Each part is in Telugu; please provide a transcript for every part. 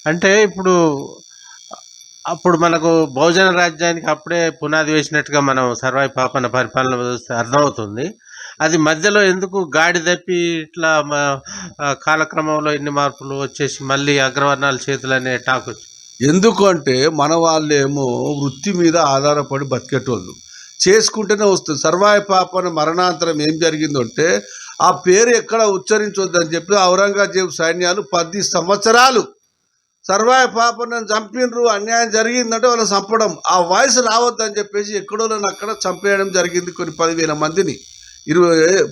అంటే ఇప్పుడు అప్పుడు మనకు బహుజన రాజ్యానికి అప్పుడే పునాది వేసినట్టుగా మనం సర్వాయి పాపన్న పరిపాలన చూస్తే అర్థమవుతుంది. అది మధ్యలో ఎందుకు గాడి తప్పి ఇట్లా కాలక్రమంలో ఎన్ని మార్పులు వచ్చేసి మళ్ళీ అగ్రవర్ణాల చేతులనే టాక్ వచ్చింది? ఎందుకు అంటే మన వాళ్ళేమో వృత్తి మీద ఆధారపడి బతికేటోళ్ళు చేసుకుంటూనే వస్తుంది. సర్వాయి పాపన మరణాంతరం ఏం జరిగిందంటే ఆ పేరు ఎక్కడ ఉచ్చరించొద్దని చెప్పి ఔరంగజేబు సైన్యాలు 10 సంవత్సరాలు సర్వాయి పాపను చంపినరు, అన్యాయం జరిగిందంటే వాళ్ళని చంపడం, ఆ వాయిస్ రావద్దని చెప్పేసి ఎక్కడోళ్ళని అక్కడ చంపేయడం జరిగింది. కొన్ని 10,000 మందిని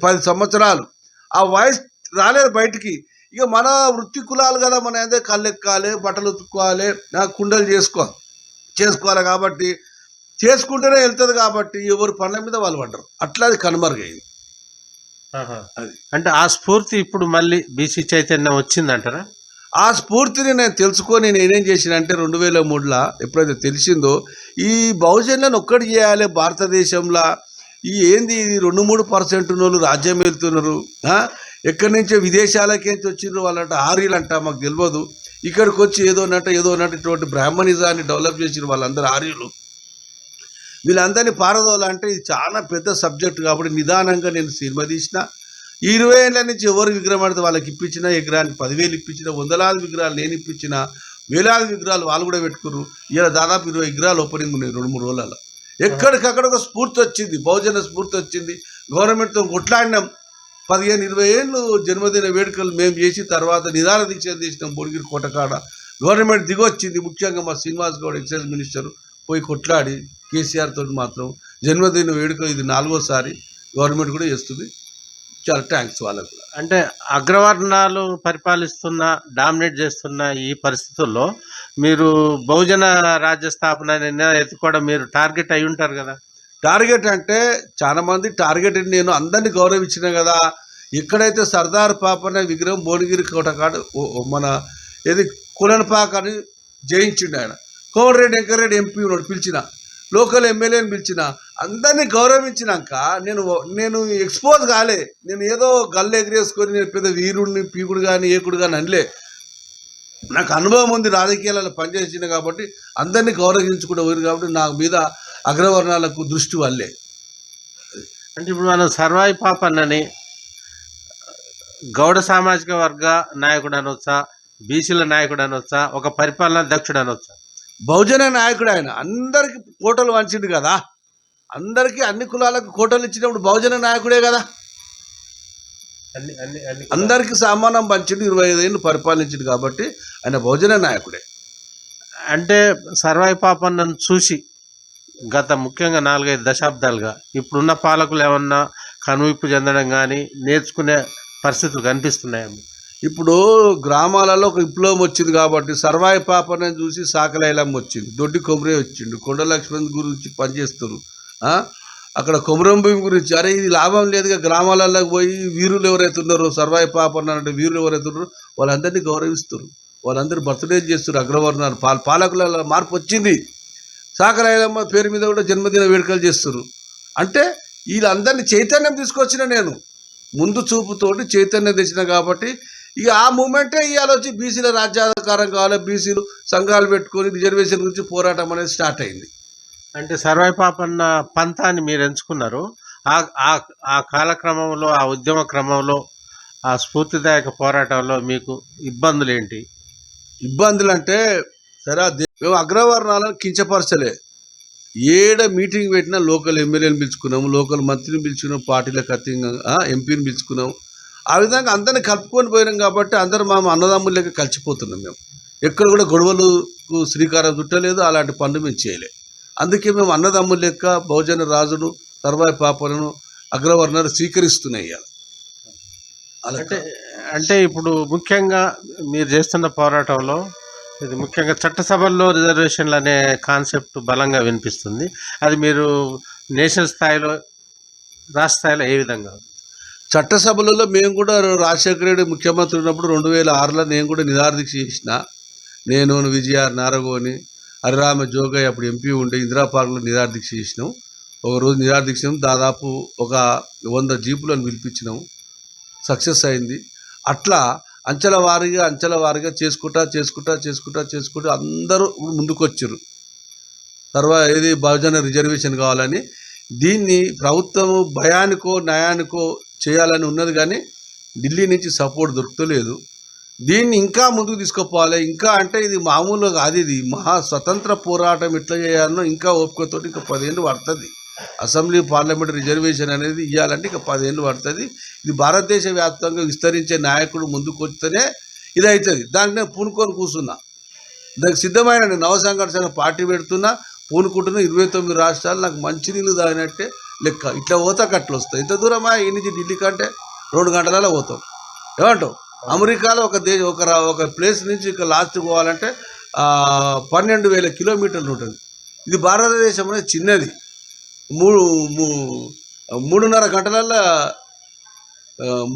10 సంవత్సరాలు ఆ వాయిస్ రాలేదు బయటికి. ఇక మన వృత్తి కులాలు కదా, మన ఏదో కళ్ళు ఎక్కాలి, బట్టలు ఉతుక్కోవాలి, కుండలు చేసుకోవాలి కాబట్టి చేసుకుంటూనే వెళ్తుంది కాబట్టి ఎవరి పనుల మీద వాళ్ళు పడ్డరు. అట్లా అది కనుమరుగైంది. అంటే ఆ స్ఫూర్తి ఇప్పుడు మళ్ళీ బీసీ చైతన్యం వచ్చిందంటారా? ఆ స్ఫూర్తిని నేను తెలుసుకొని నేనేం చేసిన అంటే 2003లో ఎప్పుడైతే తెలిసిందో ఈ బహుజనులను ఒక్కటి చేయాలి భారతదేశంలో, ఈ ఏంది 2-3% ఉన్నోళ్ళు రాజ్యం వెళ్తున్నారు, ఎక్కడి నుంచో విదేశాలకి వచ్చిండ్రు వాళ్ళంట, ఆర్యులంట, మాకు తెలియదు. ఇక్కడికి వచ్చి ఏదో ఇటువంటి బ్రాహ్మణిజాన్ని డెవలప్ చేసిన వాళ్ళందరూ ఆర్యులు. వీళ్ళందరినీ పారదోలంటే ఇది చాలా పెద్ద సబ్జెక్ట్ కాబట్టి నిదానంగా నేను సినిమా తీసిన. 20 ఏళ్ళ నుంచి ఎవరు విగ్రహం పడితే వాళ్ళకి ఇప్పించిన, విగ్రహానికి 10,000 ఇప్పించిన, వందలాది విగ్రహాలు నేను ఇప్పించిన, వేలాది విగ్రహాలు వాళ్ళు కూడా పెట్టుకున్నారు. ఇలా దాదాపు 20 విగ్రహాలు ఓపెనింగ్ ఉన్నాయి 2-3 రోజులలో. ఎక్కడికక్కడ ఒక స్ఫూర్తి వచ్చింది, బహుజన స్ఫూర్తి వచ్చింది. గవర్నమెంట్తో కొట్లాడినాం. 15-20 ఏళ్ళు జన్మదిన వేడుకలు మేము చేసి తర్వాత నిదాన దీక్ష చేసినాం భువనగిరి కోటకాడ. గవర్నమెంట్ దిగొచ్చింది, ముఖ్యంగా మా శ్రీనివాస్ గౌడ్ ఎక్సైజ్ మినిస్టర్ పోయి కొట్లాడి కేసీఆర్ తోటి మాత్రం జన్మదిన వేడుకలు ఇది 4వసారి గవర్నమెంట్ కూడా చేస్తుంది. చాలా థ్యాంక్స్ వాళ్ళకు. అంటే అగ్రవర్ణాలు పరిపాలిస్తున్న, డామినేట్ చేస్తున్న ఈ పరిస్థితుల్లో మీరు బహుజన రాజ్య స్థాపన ఎత్తుకోవడం మీరు టార్గెట్ అయి ఉంటారు కదా? టార్గెట్ అంటే చాలా మంది టార్గెట్, నేను అందరినీ గౌరవించిన కదా. ఎక్కడైతే సర్దార్ పాపన్న విగ్రహం భువనగిరి కోటకాడు మన ఏది కులన్పాక్ అని జయించిండు ఆయన. కోమటిరెడ్డి వెంకరెడ్డి ఎంపీ ఉన్నాడు, పిలిచిన లోకల్ ఎమ్మెల్యేని పిలిచిన, అందరినీ గౌరవించినాక నేను ఎక్స్పోజ్ కాలే. నేను ఏదో గల్లు ఎగిరేసుకొని నేను పెద్ద వీరుడిని, పీకుడు కానీ ఏకుడు కానీ అనలే. నాకు అనుభవం ఉంది, రాజకీయాలలో పనిచేసిన కాబట్టి అందరినీ గౌరవించుకుంటూ పోయారు కాబట్టి నా మీద అగ్రవర్ణాలకు దృష్టి వల్లే. అంటే ఇప్పుడు మనం సర్వాయి పాపన్నని గౌడ సామాజిక వర్గ నాయకుడు అనొచ్చా, బీసీల నాయకుడు అనొచ్చా, ఒక పరిపాలనా దక్షుడు అనొచ్చా? బహుజన నాయకుడు ఆయన. అందరికి కోటలు వంచిండు కదా, అందరికీ అన్ని కులాలకు కోటలు ఇచ్చినప్పుడు బహుజన నాయకుడే కదా. అందరికి సమానం పంచిండు, 25 ఏళ్ళు పరిపాలించిండు కాబట్టి ఆయన బహుజన నాయకుడే. అంటే సర్వాయి పాపన్నను చూసి గత ముఖ్యంగా 4-5 దశాబ్దాలుగా ఇప్పుడున్న పాలకులు ఏమన్నా కనువిప్పు చెందడం కానీ నేర్చుకునే పరిస్థితులు కనిపిస్తున్నాయమ్మా? ఇప్పుడు గ్రామాలలో ఒక విప్లవం వచ్చింది కాబట్టి సర్వాయి పాపన్నని చూసి సాకలైలం వచ్చింది, దొడ్డి కొమరే వచ్చిండు, కొండ లక్ష్మణ్ గురించి పనిచేస్తారు. అక్కడ కొమరం భూమి గురించి, అరే ఇది లాభం లేదుగా, గ్రామాలలోకి పోయి వీరులు ఎవరైతే ఉన్నారో సర్వాయి పాపన్న అంటే వీరులు ఎవరైతే ఉన్నారో వాళ్ళందరినీ గౌరవిస్తారు, వాళ్ళందరూ బర్త్డే చేస్తారు. అగ్రవర్ణాలు పాలకుల మార్పు వచ్చింది. సాకలైలమ్మ పేరు మీద కూడా జన్మదిన వేడుకలు చేస్తారు. అంటే వీళ్ళందరినీ చైతన్యం తీసుకొచ్చిన నేను, ముందు చూపుతోటి చైతన్యం తెచ్చిన కాబట్టి ఇక ఆ మూమెంటే ఇవాళ వచ్చి బీసీల రాజ్యాధికారం కావాలి, బీసీలు సంఘాలు పెట్టుకొని రిజర్వేషన్ గురించి పోరాటం అనేది స్టార్ట్ అయింది. అంటే సర్వాయి పాపన్న పంతాన్ని మీరు ఎంచుకున్నారు. ఆ కాలక్రమంలో, ఆ ఉద్యమ క్రమంలో, ఆ స్ఫూర్తిదాయక పోరాటంలో మీకు ఇబ్బందులు ఏంటి? ఇబ్బందులు అంటే సరే మేము అగ్రవర్ణాలను కించపరచలే. ఏడ మీటింగ్ పెట్టినా లోకల్ ఎమ్మెల్యేని పిలుచుకున్నాము, లోకల్ మంత్రిని పిలుచుకున్నాం, పార్టీలకు అతీతంగా ఎంపీని పిలుచుకున్నాం. ఆ విధంగా అందరిని కలుపుకొని పోయినాం కాబట్టి అందరూ మా అన్నదమ్ముల లెక్క కలిసిపోతున్నాం. మేము ఎక్కడ కూడా గొడవలకు శ్రీకారం చుట్టలేదు, అలాంటి పనులు మేము చేయలేదు. అందుకే మేము అన్నదమ్ముల లెక్క బహుజన రాజును, సర్వాయి పాపలను అగ్రవర్ణాలు స్వీకరిస్తున్నాయి. అంటే ఇప్పుడు ముఖ్యంగా మీరు చేస్తున్న పోరాటంలో ఇది ముఖ్యంగా చట్టసభల్లో రిజర్వేషన్లు అనే కాన్సెప్ట్ బలంగా వినిపిస్తుంది. అది మీరు నేషనల్ స్థాయిలో, రాష్ట్ర స్థాయిలో ఏ విధంగా? చట్టసభలలో మేము కూడా రాజశేఖర రెడ్డి ముఖ్యమంత్రి ఉన్నప్పుడు 2006లో నేను కూడా నిరాదీక్ష చేసిన. నేను, విజయార్ నారగోని, హరిరామ జోగయ్య అప్పుడు ఎంపీ ఉండే ఇందిరా పార్క్లో నిరాదీక్ష చేసినాం. ఒకరోజు నిరాదీక్ష దాదాపు ఒక 100 జీపులను పిలిపించినాం, సక్సెస్ అయింది. అట్లా అంచెల వారీగా చేసుకుంటా అందరూ ముందుకు వచ్చారు. తర్వాత ఏది బహుజన రిజర్వేషన్ కావాలని దీన్ని ప్రభుత్వం భయానికో న్యాయానికో చేయాలని ఉన్నది, కానీ ఢిల్లీ నుంచి సపోర్ట్ దొరుకుతలేదు. దీన్ని ఇంకా ముందుకు తీసుకుపోవాలి. ఇంకా అంటే ఇది మామూలుగా కాదు, ఇది మహా స్వతంత్ర పోరాటం ఎట్లా చేయాలనో ఇంకా ఓపికతో ఇంకా 10 ఏళ్ళు పడుతుంది. అసెంబ్లీ పార్లమెంట్ రిజర్వేషన్ అనేది ఇవ్వాలంటే ఇంకా 10 ఏళ్ళు పడుతుంది. ఇది భారతదేశ వ్యాప్తంగా విస్తరించే నాయకుడు ముందుకు వస్తేనే ఇది అవుతుంది. దానికి నేను పూనుకొని కూర్చున్నా, దానికి సిద్ధమైన నేను నవ సంఘర్షణ పార్టీ పెడుతున్నా, పూనుకుంటున్నా. 29 రాష్ట్రాలు నాకు మంచినీళ్ళు తాగినట్టే లెక్క. ఇట్లా పోతాక అట్లా వస్తాయి. ఇంత దూరమా ఈ నుంచి ఢిల్లీ కంటే 2 గంటలలో పోతాం. ఏమంటావు? అమెరికాలో ఒక ప్లేస్ నుంచి ఇక లాస్ట్ పోవాలంటే 12,000 కిలోమీటర్లు ఉంటుంది. ఇది భారతదేశం అనేది చిన్నది. 3.5 గంటలలో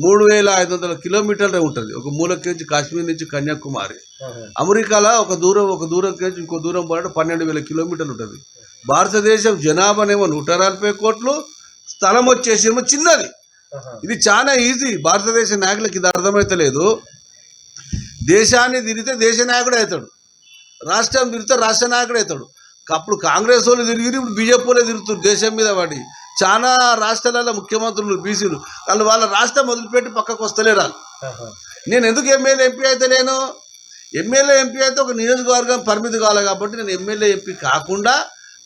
3,500 కిలోమీటర్లే ఉంటుంది. ఒక మూలకి నుంచి కాశ్మీర్ నుంచి కన్యాకుమారి. అమెరికాలో ఒక దూరం నుంచి ఇంకో దూరం పోవాలంటే 12,000 కిలోమీటర్లు ఉంటుంది. భారతదేశం జనాభానేమో 140 కోట్లు, స్థలం వచ్చేసేమో చిన్నది. ఇది చాలా ఈజీ. భారతదేశ నాయకులకి ఇది అర్థమవుతలేదు. దేశాన్ని తిరిగితే దేశ నాయకుడు అవుతాడు, రాష్ట్రం తిరిగితే రాష్ట్ర నాయకుడు అవుతాడు. అప్పుడు కాంగ్రెస్ వాళ్ళు తిరిగి ఇప్పుడు బీజేపీ వాళ్ళే తిరుగుతారు దేశం మీద పడి. చాలా రాష్ట్రాలలో ముఖ్యమంత్రులు బీసీలు వాళ్ళ రాష్ట్రం వదిలిపెట్టి పక్కకు వస్తలేరు వాళ్ళు. నేను ఎందుకు ఎమ్మెల్యే ఎంపీ అయితే లేను? ఎమ్మెల్యే ఎంపీ అయితే ఒక నియోజకవర్గం పరిమితి కావాలి కాబట్టి నేను ఎమ్మెల్యే ఎంపీ కాకుండా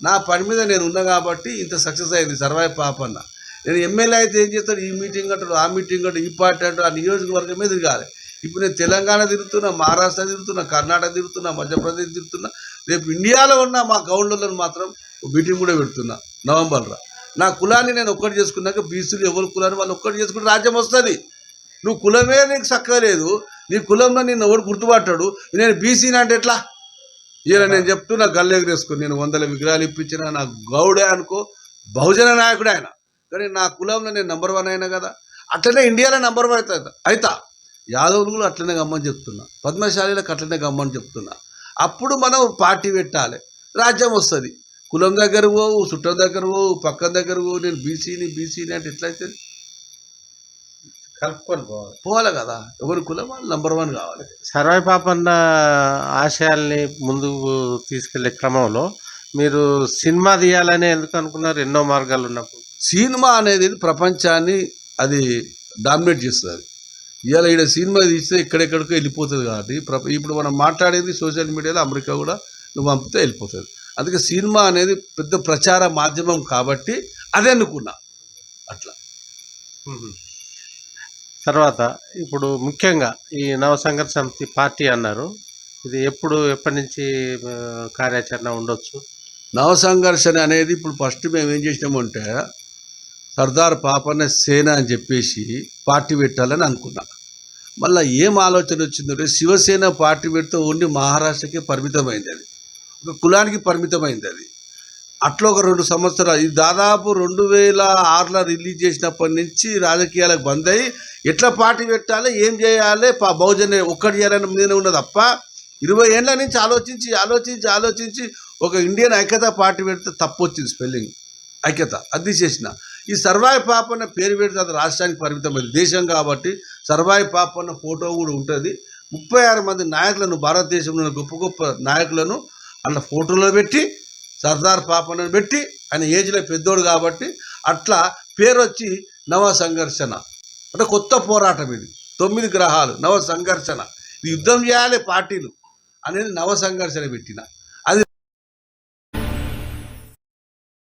నా పని మీద నేను ఉన్నా కాబట్టి ఇంత సక్సెస్ అయింది సర్వాయి పాపన్న. నేను ఎమ్మెల్యే అయితే ఏం చేస్తాడు? ఈ మీటింగ్ అంటాడు, ఆ మీటింగ్ అంటాడు, ఈ పార్టీ అంటాడు, ఆ నియోజకవర్గమే తిరగాలి. ఇప్పుడు నేను తెలంగాణ తిరుగుతున్నా, మహారాష్ట్ర తిరుగుతున్నా, కర్ణాటక తిరుగుతున్నా, మధ్యప్రదేశ్ తిరుగుతున్నా. రేపు ఇండియాలో ఉన్న మా గవర్నర్లను మాత్రం మీటింగ్ కూడా పెడుతున్నా నవంబర్లో. నా కులాన్ని నేను ఒక్కటి చేసుకున్నాక బీసీలు ఎవరి కులాన్ని వాళ్ళు ఒక్కటి చేసుకుంటే రాజ్యం వస్తుంది. నువ్వు కులమే నీకు చక్కలేదు, నీ కులంలో నేను ఎవరు గుర్తుపట్టాడు. నేను బీసీని అంటే ఎట్లా? ఇలా నేను చెప్తున్నా గల్లు ఎగరేసుకుని నేను 100 విగ్రహాలు ఇప్పించిన నా గౌడే అనుకో, బహుజన నాయకుడు ఆయన. కానీ నా కులంలో నేను నెంబర్ 1 అయినా కదా. అట్లనే ఇండియాలో నెంబర్ 1 అవుతా. యాదవులు కూడా అట్లనే గమ్మని చెప్తున్నా, పద్మశాలీలకు అట్లనే గమ్మని చెప్తున్నా. అప్పుడు మనం పార్టీ పెట్టాలి, రాజ్యం వస్తుంది. కులం దగ్గర పోవు, చుట్టం దగ్గర పోవు, పక్కన దగ్గర పోవు. నేను బీసీని అంటే ఎట్లయితే కలుపుకొని పోవాలి కదా. ఎవరి కులం వాళ్ళు నెంబర్ 1 కావాలి. సర్వాయి పాపన్న ఆశయాల్ని ముందుకు తీసుకెళ్లే క్రమంలో మీరు సినిమా తీయాలని ఎందుకు అనుకున్నారు? ఎన్నో మార్గాలు ఉన్నప్పుడు సినిమా అనేది ప్రపంచాన్ని అది డామినేట్ చేస్తుంది. ఇవాళ ఇక్కడ సినిమా తీస్తే ఎక్కడెక్కడికో వెళ్ళిపోతుంది కాబట్టి ఇప్పుడు మనం మాట్లాడేది సోషల్ మీడియాలో అమెరికా కూడా నువ్వు పంపితే వెళ్ళిపోతుంది. అందుకే సినిమా అనేది పెద్ద ప్రచార మాధ్యమం కాబట్టి అదే అనుకున్నా అట్లా. తర్వాత ఇప్పుడు ముఖ్యంగా ఈ నవసంఘర్ష సమితి పార్టీ అన్నారు, ఇది ఎప్పటి నుంచి కార్యాచరణ ఉండొచ్చు? నవసంఘర్షణ అనేది ఇప్పుడు ఫస్ట్ మేము ఏం చేసినామంటే సర్దార్ పాపన్న సేన అని చెప్పేసి పార్టీ పెట్టాలని అనుకున్నా. మళ్ళీ ఏం ఆలోచన వచ్చిందంటే శివసేన పార్టీ పెడితే ఓన్లీ మహారాష్ట్రకే పరిమితమైంది, అది ఒక కులానికి పరిమితమైంది. అది అట్లా ఒక 2 సంవత్సరాలు, ఇది దాదాపు 2006లో రిలీజ్ చేసినప్పటి నుంచి రాజకీయాలకు బంద్ అయ్యి ఎట్లా పార్టీ పెట్టాలి, ఏం చేయాలి, బహుజన ఒక్కటి చేయాలని మీద ఉన్నది తప్ప 20 ఏళ్ళ నుంచి ఆలోచించి ఒక ఇండియన్ ఐక్యత పార్టీ పెడితే తప్పు వచ్చింది, స్పెల్లింగ్ ఐక్యత అది చేసిన. ఈ సర్వాయి పాపన్న పేరు పెడితే అది రాష్ట్రానికి పరిమితమైంది, దేశం కాబట్టి సర్వాయి పాపన్న ఫోటో కూడా ఉంటుంది. 36 మంది నాయకులను, భారతదేశంలో గొప్ప గొప్ప నాయకులను అలా ఫోటోలో పెట్టి సర్దార్ పాపన్నను పెట్టి, ఆయన ఏజ్లో పెద్దోడు కాబట్టి అట్లా పేరు వచ్చి నవ సంఘర్షణ అంటే కొత్త పోరాటం. ఇది 9 గ్రహాలు నవ సంఘర్షణ, ఇది యుద్ధం చేయాలి పార్టీలు అనేది నవ సంఘర్షణ పెట్టిన.